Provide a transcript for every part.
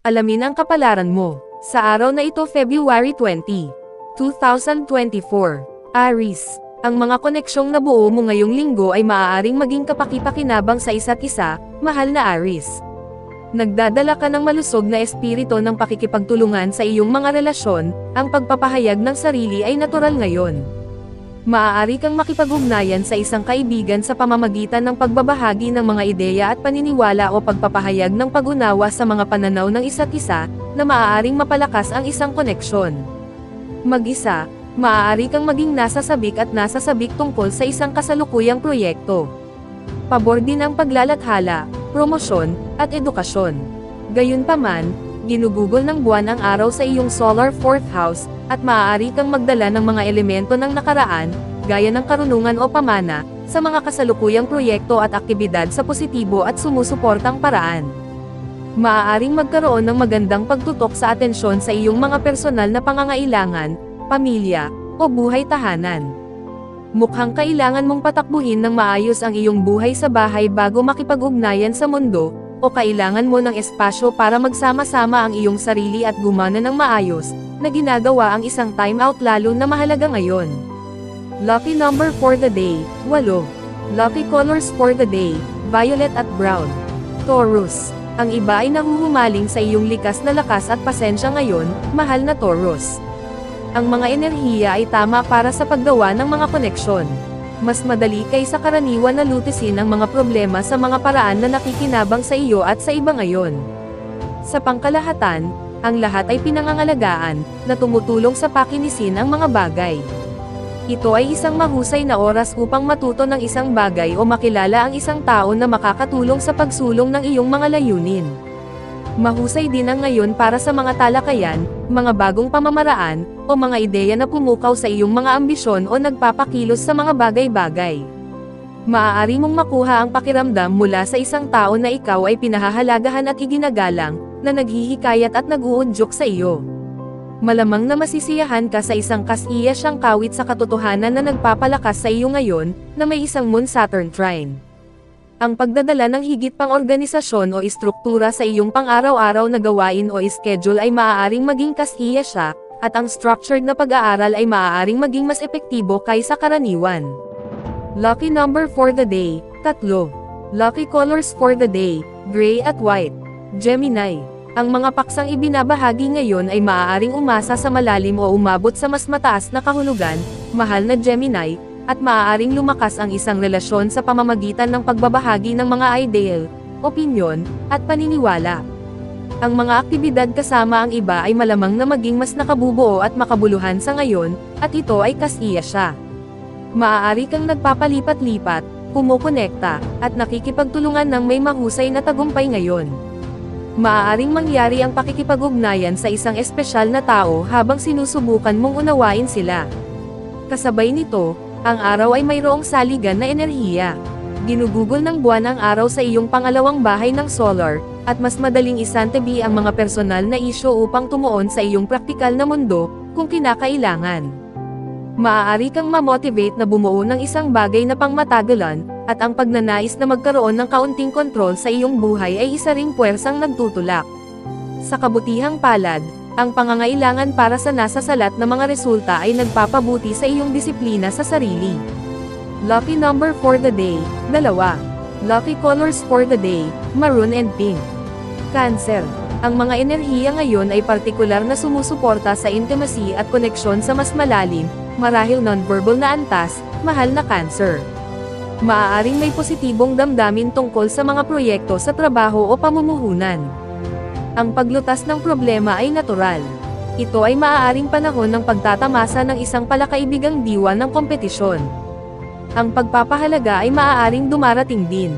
Alamin ang kapalaran mo. Sa araw na ito February 20, 2024. Aries. Ang mga koneksyong nabuo mo ngayong linggo ay maaaring maging kapaki-pakinabang sa isa't isa, mahal na Aries. Nagdadala ka ng malusog na espiritu ng pakikipagtulungan sa iyong mga relasyon, ang pagpapahayag ng sarili ay natural ngayon. Maaari kang makipag-ugnayan sa isang kaibigan sa pamamagitan ng pagbabahagi ng mga ideya at paniniwala o pagpapahayag ng pag-unawa sa mga pananaw ng isa't isa, na maaaring mapalakas ang isang koneksyon. Mag-isa, maaari kang maging nasasabik at nasasabik tungkol sa isang kasalukuyang proyekto. Pabor din ang paglalathala, promosyon, at edukasyon. Gayunpaman, ginugugol ng buwan ang araw sa iyong solar 4th house, at maaari kang magdala ng mga elemento ng nakaraan, gaya ng karunungan o pamana, sa mga kasalukuyang proyekto at aktibidad sa positibo at sumusuportang paraan. Maaaring magkaroon ng magandang pagtutok sa atensyon sa iyong mga personal na pangangailangan, pamilya, o buhay tahanan. Mukhang kailangan mong patakbuhin ng maayos ang iyong buhay sa bahay bago makipag-ugnayan sa mundo, o kailangan mo ng espasyo para magsama-sama ang iyong sarili at gumana ng maayos, na ginagawa ang isang time-out lalo na mahalaga ngayon. Lucky number for the day, 8. Lucky colors for the day, violet at brown. Taurus. Ang iba ay nahuhumaling sa iyong likas na lakas at pasensya ngayon, mahal na Taurus. Ang mga enerhiya ay tama para sa paggawa ng mga koneksyon. Mas madali kaysa karaniwan na lutisin ang mga problema sa mga paraan na nakikinabang sa iyo at sa iba ngayon. Sa pangkalahatan, ang lahat ay pinangangalagaan, na tumutulong sa pakinisin ang mga bagay. Ito ay isang mahusay na oras upang matuto ng isang bagay o makilala ang isang tao na makakatulong sa pagsulong ng iyong mga layunin. Mahusay din ang ngayon para sa mga talakayan, mga bagong pamamaraan, o mga ideya na pumukaw sa iyong mga ambisyon o nagpapakilos sa mga bagay-bagay. Maaari mong makuha ang pakiramdam mula sa isang tao na ikaw ay pinahahalagahan at iginagalang, na naghihikayat at nag-uudyok sa iyo. Malamang na masisiyahan ka sa isang kasiya siyang kawit sa katotohanan na nagpapalakas sa iyo ngayon, na may isang Moon-Saturn trine. Ang pagdadala ng higit pang organisasyon o istruktura sa iyong pang-araw-araw na gawain o schedule ay maaaring maging kasiya siya, at ang structured na pag-aaral ay maaaring maging mas epektibo kaysa karaniwan. Lucky number for the day, 3. Lucky colors for the day, gray at white. Gemini. Ang mga paksang ibinabahagi ngayon ay maaaring umasa sa malalim o umabot sa mas mataas na kahulugan, mahal na Gemini, at maaaring lumakas ang isang relasyon sa pamamagitan ng pagbabahagi ng mga ideal, opinyon, at paniniwala. Ang mga aktibidad kasama ang iba ay malamang na maging mas nakabubuo at makabuluhan sa ngayon, at ito ay kasiya siya. Maaari kang nagpapalipat-lipat, kumukonekta, at nakikipagtulungan ng may mahusay na tagumpay ngayon. Maaaring mangyari ang pakikipag-ugnayan sa isang espesyal na tao habang sinusubukan mong unawain sila. Kasabay nito, ang araw ay mayroong saligan na enerhiya. Ginugugol ng buwan ang araw sa iyong pangalawang bahay ng solar, at mas madaling isantabi ang mga personal na isyo upang tumuon sa iyong praktikal na mundo, kung kinakailangan. Maaari kang ma-motivate na bumuo ng isang bagay na pangmatagalan, at ang pagnanais na magkaroon ng kaunting kontrol sa iyong buhay ay isa ring puwersang nagtutulak. Sa kabutihang palad, ang pangangailangan para sa nasasalat na mga resulta ay nagpapabuti sa iyong disiplina sa sarili. Lucky number for the day, 2. Lucky colors for the day, maroon and pink. Cancer. Ang mga enerhiya ngayon ay partikular na sumusuporta sa intimacy at koneksyon sa mas malalim, marahil non-verbal na antas, mahal na Cancer. Maaaring may positibong damdamin tungkol sa mga proyekto sa trabaho o pamumuhunan. Ang paglutas ng problema ay natural. Ito ay maaaring panahon ng pagtatamasa ng isang palakaibigang diwa ng kompetisyon. Ang pagpapahalaga ay maaaring dumarating din.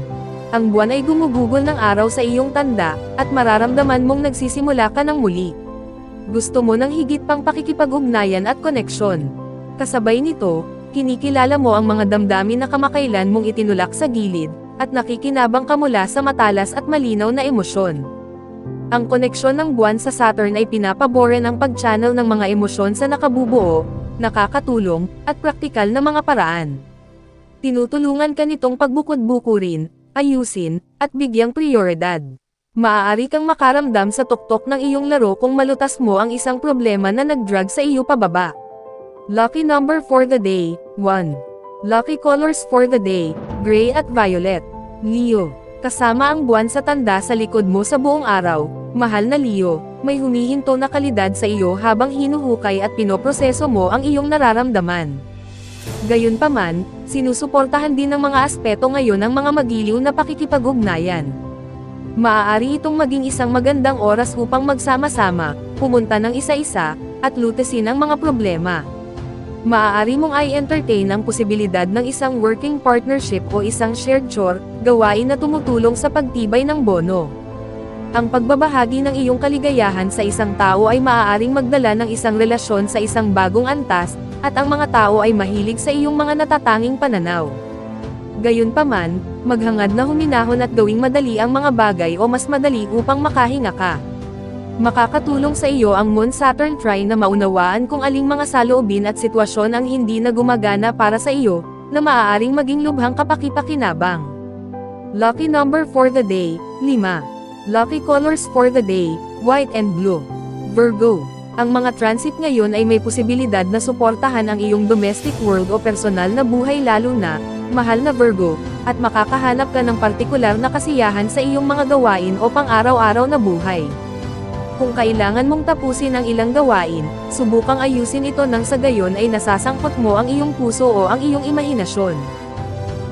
Ang buwan ay gumugugol ng araw sa iyong tanda, at mararamdaman mong nagsisimula ka ng muli. Gusto mo ng higit pang pakikipag-ugnayan at koneksyon. Kasabay nito, kinikilala mo ang mga damdamin na kamakailan mong itinulak sa gilid, at nakikinabang ka mula sa matalas at malinaw na emosyon. Ang koneksyon ng buwan sa Saturn ay pinapaboran ang pag-channel ng mga emosyon sa nakabubuo, nakakatulong, at praktikal na mga paraan. Tinutulungan ka nitong pagbukod-bukurin, ayusin, at bigyang prioridad. Maaari kang makaramdam sa tuktok ng iyong laro kung malutas mo ang isang problema na nag-drag sa iyo pababa. Lucky number for the day, 1. Lucky colors for the day, gray at violet. Leo. Kasama ang buwan sa tanda sa likod mo sa buong araw, mahal na Leo, may humihinto na kalidad sa iyo habang hinuhukay at pinoproseso mo ang iyong nararamdaman. Gayunpaman, sinusuportahan din ng mga aspeto ngayon ang mga magiliw na pakikipag-ugnayan. Maaari itong maging isang magandang oras upang magsama-sama, pumunta ng isa-isa, at lutesin ang mga problema. Maaari mong i-entertain ang posibilidad ng isang working partnership o isang shared chore, gawain na tumutulong sa pagtibay ng bono. Ang pagbabahagi ng iyong kaligayahan sa isang tao ay maaaring magdala ng isang relasyon sa isang bagong antas, at ang mga tao ay mahilig sa iyong mga natatanging pananaw. Gayunpaman, maghangad na huminahon at gawing madali ang mga bagay o mas madali upang makahinga ka. Makakatulong sa iyo ang Moon-Saturn trine na maunawaan kung aling mga saloobin at sitwasyon ang hindi na gumagana para sa iyo, na maaaring maging lubhang kapaki-pakinabang. Lucky number for the day, 5. Lucky colors for the day, white and blue. Virgo. Ang mga transit ngayon ay may posibilidad na suportahan ang iyong domestic world o personal na buhay lalo na, mahal na Virgo, at makakahanap ka ng partikular na kasiyahan sa iyong mga gawain o pang-araw-araw na buhay. Kung kailangan mong tapusin ang ilang gawain, subukang ayusin ito nang sa gayon ay nasasangkot mo ang iyong puso o ang iyong imahinasyon.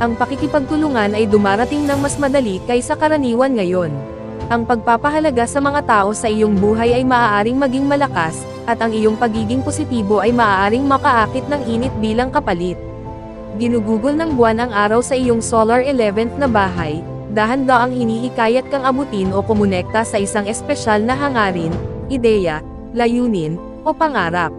Ang pakikipagtulungan ay dumarating ng mas madali kaysa karaniwan ngayon. Ang pagpapahalaga sa mga tao sa iyong buhay ay maaaring maging malakas, at ang iyong pagiging positibo ay maaaring makaakit ng init bilang kapalit. Ginugugol ng buwan ang araw sa iyong solar 11th na bahay, dahan-daang hinihikayat kang abutin o kumonekta sa isang espesyal na hangarin, ideya, layunin, o pangarap.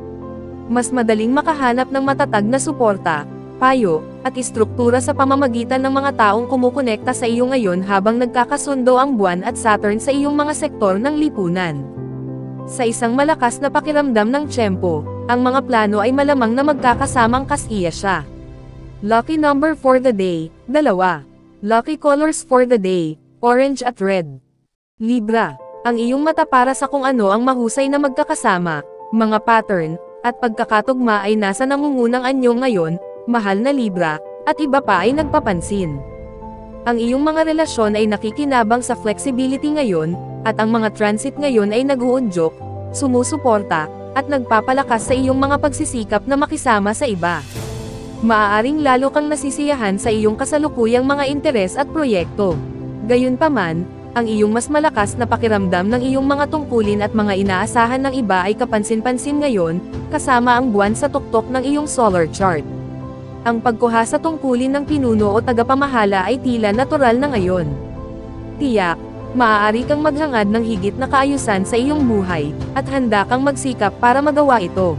Mas madaling makahanap ng matatag na suporta, payo, at istruktura sa pamamagitan ng mga taong kumukonekta sa iyo ngayon habang nagkakasundo ang buwan at Saturn sa iyong mga sektor ng lipunan. Sa isang malakas na pakiramdam ng tiyempo, ang mga plano ay malamang na magkakasamang kasiya siya. Lucky number for the day, 2. Lucky colors for the day, orange at red. Libra. Ang iyong mata para sa kung ano ang mahusay na magkakasama, mga pattern, at pagkakatugma ay nasa nangungunang anyo ngayon, mahal na Libra, at iba pa ay nagpapansin. Ang iyong mga relasyon ay nakikinabang sa flexibility ngayon, at ang mga transit ngayon ay nag-uudyok, sumusuporta, at nagpapalakas sa iyong mga pagsisikap na makisama sa iba. Maaaring lalo kang nasisiyahan sa iyong kasalukuyang mga interes at proyekto. Gayunpaman, ang iyong mas malakas na pakiramdam ng iyong mga tungkulin at mga inaasahan ng iba ay kapansin-pansin ngayon, kasama ang buwan sa tuktok ng iyong solar chart. Ang pagkuha sa tungkulin ng pinuno o tagapamahala ay tila natural na ngayon. Tiyak, maaari kang maghangad ng higit na kaayusan sa iyong buhay, at handa kang magsikap para magawa ito.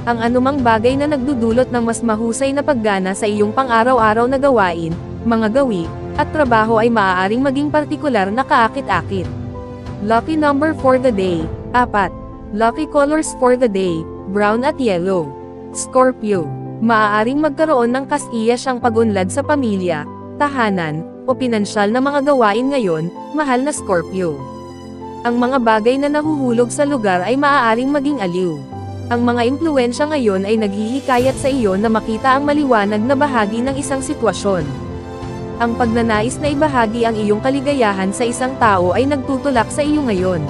Ang anumang bagay na nagdudulot ng mas mahusay na paggana sa iyong pang-araw-araw na gawain, mga gawi, at trabaho ay maaaring maging partikular na kaakit-akit. Lucky number for the day, 4. Lucky colors for the day, brown at yellow. Scorpio. Maaaring magkaroon ng kasiyahan ang pag-unlad sa pamilya, tahanan, o pinansyal na mga gawain ngayon, mahal na Scorpio. Ang mga bagay na nahuhulog sa lugar ay maaaring maging aliw. Ang mga impluwensya ngayon ay naghihikayat sa iyo na makita ang maliwanag na bahagi ng isang sitwasyon. Ang pagnanais na ibahagi ang iyong kaligayahan sa isang tao ay nagtutulak sa iyo ngayon.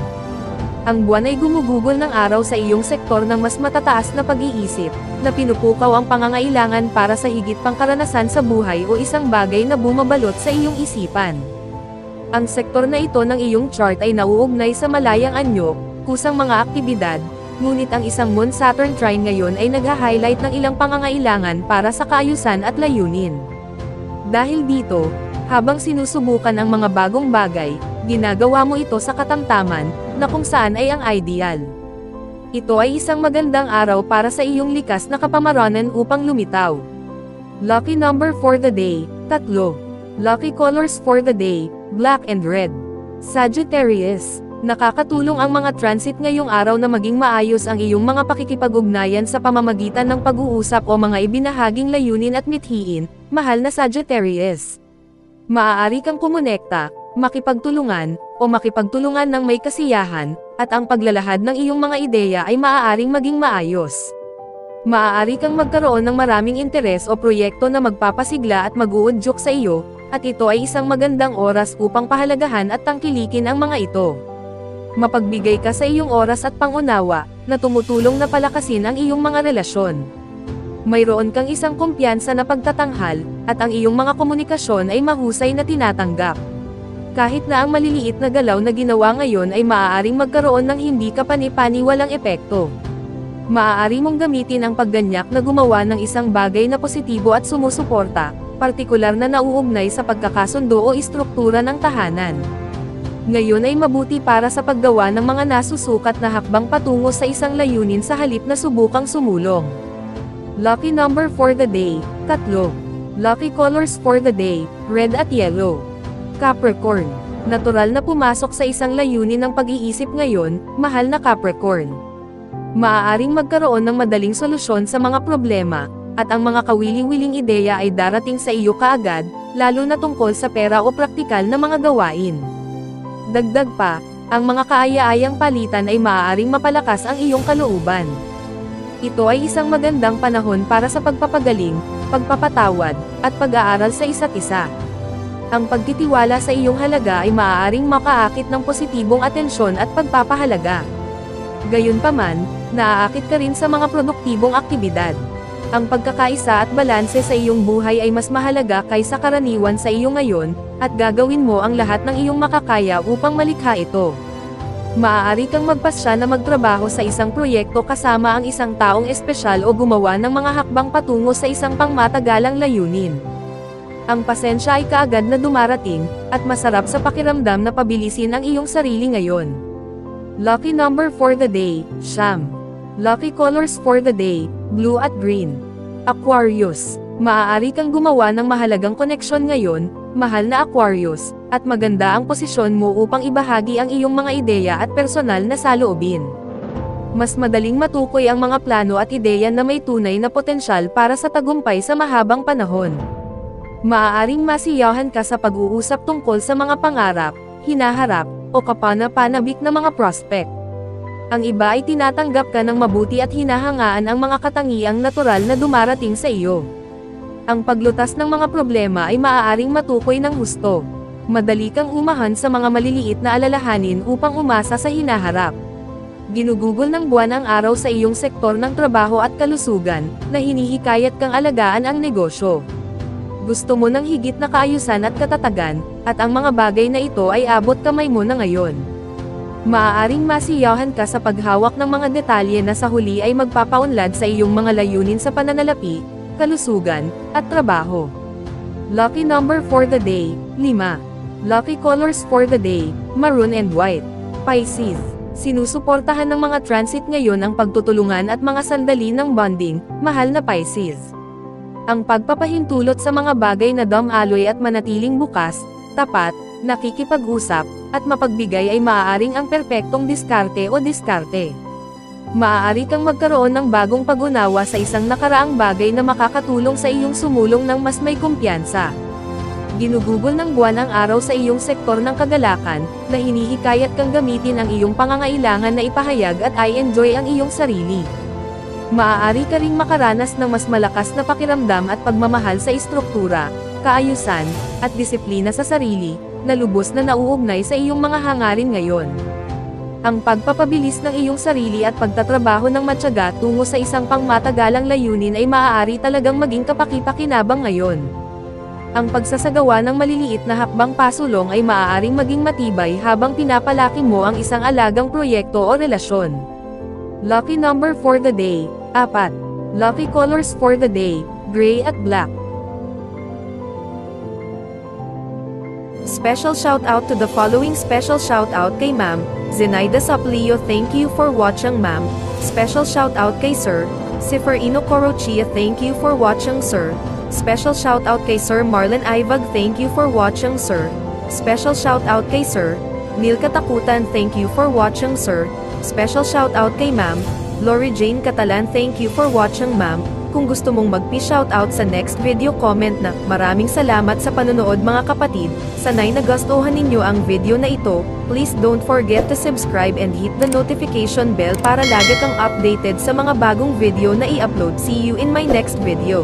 Ang buwan ay gumugugol ng araw sa iyong sektor ng mas matataas na pag-iisip, na pinupukaw ang pangangailangan para sa higit pang karanasan sa buhay o isang bagay na bumabalot sa iyong isipan. Ang sektor na ito ng iyong chart ay nauugnay sa malayang anyo, kusang mga aktibidad, ngunit ang isang Moon-Saturn trine ngayon ay nagha-highlight ng ilang pangangailangan para sa kaayusan at layunin. Dahil dito, habang sinusubukan ang mga bagong bagay, ginagawa mo ito sa katamtaman, na kung saan ay ang ideal. Ito ay isang magandang araw para sa iyong likas na kapamaranan upang lumitaw. Lucky number for the day, 3. Lucky colors for the day, black and red. Sagittarius. Nakakatulong ang mga transit ngayong araw na maging maayos ang iyong mga pakikipag-ugnayan sa pamamagitan ng pag-uusap o mga ibinahaging layunin at mithiin, mahal na Sagittarius. Maaari kang kumonekta, makipagtulungan, o makipagtulungan ng may kasiyahan, at ang paglalahad ng iyong mga ideya ay maaaring maging maayos. Maaari kang magkaroon ng maraming interes o proyekto na magpapasigla at mag-uudyok sa iyo, at ito ay isang magandang oras upang pahalagahan at tangkilikin ang mga ito. Mapagbigay ka sa iyong oras at pangunawa, na tumutulong na palakasin ang iyong mga relasyon. Mayroon kang isang kumpiyansa na pagtatanghal, at ang iyong mga komunikasyon ay mahusay na tinatanggap. Kahit na ang maliliit na galaw na ginawa ngayon ay maaaring magkaroon ng hindi kapani-paniwalang epekto. Maaari mong gamitin ang pagganyak na gumawa ng isang bagay na positibo at sumusuporta, partikular na nauugnay sa pagkakasundo o istruktura ng tahanan. Ngayon ay mabuti para sa paggawa ng mga nasusukat na hakbang patungo sa isang layunin sa halip na subukang sumulong. Lucky number for the day, 3. Lucky colors for the day, red at yellow. Capricorn. Natural na pumasok sa isang layunin ng pag-iisip ngayon, mahal na Capricorn. Maaaring magkaroon ng madaling solusyon sa mga problema, at ang mga kawiling-wiling ideya ay darating sa iyo kaagad, lalo na tungkol sa pera o praktikal na mga gawain. Dagdag pa, ang mga kaaya-ayang palitan ay maaaring mapalakas ang iyong kalooban. Ito ay isang magandang panahon para sa pagpapagaling, pagpapatawad, at pag-aaral sa isa't isa. Ang pagtitiwala sa iyong halaga ay maaaring makaakit ng positibong atensyon at pagpapahalaga. Gayunpaman, naaakit ka rin sa mga produktibong aktibidad. Ang pagkakaisa at balanse sa iyong buhay ay mas mahalaga kaysa karaniwan sa iyo ngayon, at gagawin mo ang lahat ng iyong makakaya upang malikha ito. Maaari kang magpasya na magtrabaho sa isang proyekto kasama ang isang taong espesyal o gumawa ng mga hakbang patungo sa isang pangmatagalang layunin. Ang pasensya ay kaagad na dumarating, at masarap sa pakiramdam na pabilisin ang iyong sarili ngayon. Lucky number for the day, 9. Lucky colors for the day, blue at green. Aquarius. Maaari kang gumawa ng mahalagang koneksyon ngayon, mahal na Aquarius, at maganda ang posisyon mo upang ibahagi ang iyong mga ideya at personal na saloobin. Mas madaling matukoy ang mga plano at ideya na may tunay na potensyal para sa tagumpay sa mahabang panahon. Maaaring masiyahan ka sa pag-uusap tungkol sa mga pangarap, hinaharap, o kapana-panabik na mga prospect. Ang iba ay tinatanggap ka ng mabuti at hinahangaan ang mga katangiang natural na dumarating sa iyo. Ang paglutas ng mga problema ay maaaring matukoy ng husto. Madali kang umahan sa mga maliliit na alalahanin upang umasa sa hinaharap. Ginugugol ng buwan ang araw sa iyong sektor ng trabaho at kalusugan, na hinihikayat kang alagaan ang negosyo. Gusto mo ng higit na kaayusan at katatagan, at ang mga bagay na ito ay abot kamay mo na ngayon. Maaaring masiyahan ka sa paghawak ng mga detalye na sa huli ay magpapaunlad sa iyong mga layunin sa pananalapi, kalusugan, at trabaho. Lucky number for the day, 5. Lucky colors for the day, maroon and white. Pisces. Sinusuportahan ng mga transit ngayon ang pagtutulungan at mga sandali ng bonding, mahal na Pisces. Ang pagpapahintulot sa mga bagay na dumaloy at manatiling bukas, tapat, nakikipag-usap, at mapagbigay ay maaaring ang perpektong diskarte o diskarte. Maaari kang magkaroon ng bagong pag-unawa sa isang nakaraang bagay na makakatulong sa iyong sumulong ng mas may kumpiyansa. Ginugugol ng buwan ang araw sa iyong sektor ng kagalakan, na hinihikayat kang gamitin ang iyong pangangailangan na ipahayag at i-enjoy ang iyong sarili. Maaari ka ring makaranas ng mas malakas na pakiramdam at pagmamahal sa istruktura, kaayusan, at disiplina sa sarili, na lubos na nauugnay sa iyong mga hangarin ngayon. Ang pagpapabilis ng iyong sarili at pagtatrabaho ng matyaga tungo sa isang pangmatagalang layunin ay maaari talagang maging kapaki-pakinabang ngayon. Ang pagsasagawa ng maliliit na hakbang pasulong ay maaaring maging matibay habang pinapalaki mo ang isang alagang proyekto o relasyon. Lucky number for the day, 4. Lucky colors for the day, gray at black. Special shout out to the following. Special shout out kay Ma'am Zenaida Saplio, thank you for watching Ma'am. Special shout out kay Sir Siferino Corochia, thank you for watching Sir. Special shout out kay Sir Marlon Ivag, thank you for watching Sir. Special shout out kay Sir Neil Katakutan, thank you for watching Sir. Special shout out kay Ma'am Lori Jane Catalan, thank you for watching Ma'am. kung gusto mong mag-shoutout sa next video comment na, maraming salamat sa panonood mga kapatid, sanay nagustuhan ninyo ang video na ito, please don't forget to subscribe and hit the notification bell para lagi kang updated sa mga bagong video na i-upload. See you in my next video.